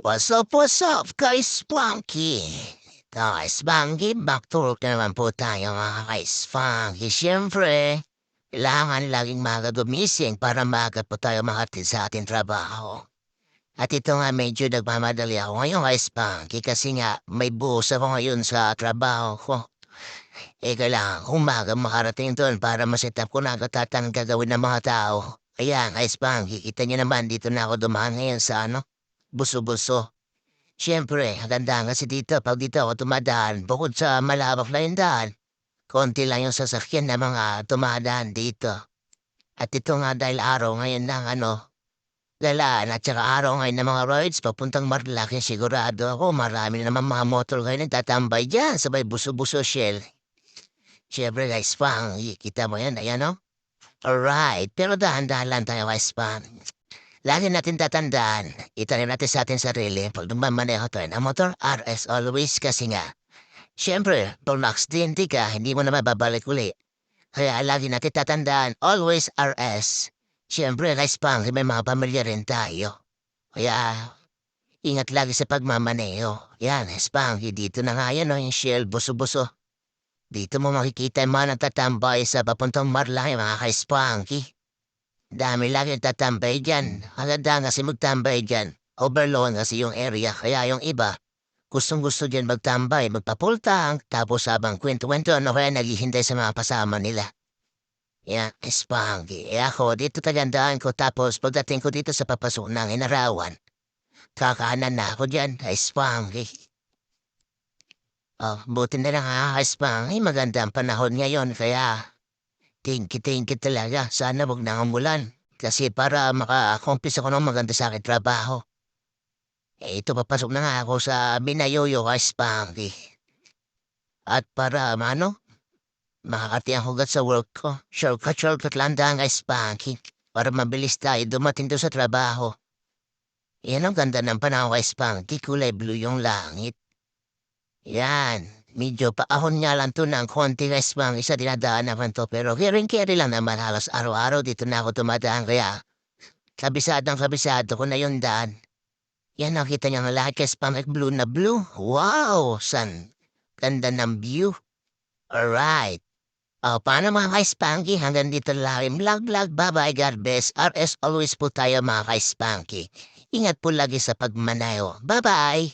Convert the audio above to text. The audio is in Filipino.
What's up, guys? Spunky! Guys, Spunky, back to work na naman po tayo mga ka-Spunky. Siyempre, kailangan laging maaga gumising para maaga po tayo makatid sa ating trabaho. At ito nga medyo nagmamadali ako ngayon ka-Spunky kasi nga may buhos ako ngayon sa trabaho ko. Kailangan umaga makarating doon para masetap ko na agad ang gagawin ng mga tao. Ayan, ka-Spunky, kita niyo naman dito na ako dumaan ngayon sa buso-buso. Siyempre, ang ganda kasi dito, pag dito ako tumadaan, bukod sa malawak na yung daan, konti lang yung sasakyan na mga tumadaan dito. At ito nga dahil araw ngayon ng galaan at saka araw ngayon ng mga rides papuntang Marlaque, sigurado ako marami na naman mga motor ngayon nagtatambay dyan sabay buso-buso shell. Siyempre guys, pang, kita mo yan, ayan o. Alright, pero dahan-dahan lang tayo guys, pang. Lagi natin tatandaan, itanim natin sa ating sarili pag lumamaneho tayo ng motor, RS always kasi nga. Siyempre, pag na-accidente ka, hindi mo na mababalik uli. Kaya lagi natin tatandaan, always RS. Siyempre, guys pang, may mga pamilya rin tayo. Kaya, ingat lagi sa pagmamaneho. Yan, Spanky, dito na nga yan, yung Shell, buso-buso. Dito mo makikita yung mga nagtatambay sa papuntang Marlaki, mga ka-Spanky. Dami lagi tatambay dyan. Maganda kasi magtambay dyan. Overload kasi yung area. Kaya yung iba, gustong-gusto dyan magtambay, magpapultang, tapos habang kwento-kwento, ano kaya naghihintay sa mga pasama nila. Yan, Spanky. Ako, dito tagandaan ko, tapos pagdating ko dito sa papasok ng inarawan, kakanan na ako dyan, Spanky. Oh, buti na lang Spanky. Maganda ang panahon ngayon, kaya thank you talaga. Sana wag nang umulan. Kasi para maka-accomplish ako ng maganda sa aking trabaho. Ito papasok na nga ako sa Binayoyo Spanky. At para makakatiyan ko agad sa work ko. Shortcut lang daan Spanky. Para mabilis tayo dumating doon sa trabaho. Yan ang ganda ng panahon Spanky. Kulay blue yung langit. Yan. Medyo paahon nga lang to ng konti Spanky sa dinadaan naman to. Pero carry lang naman halos araw-araw dito na ako tumadaan. Kaya kabisado ko na yung daan. Yan nakita niya nga lahat Spanky blue na blue. Wow! San? Ganda ng view. Alright. Paano mga ka-Spanky? Hanggang dito lang. Vlog. Bye-bye. God bless. RS always po tayo mga ka-Spanky. Ingat po lagi sa pagmanayo. Bye-bye!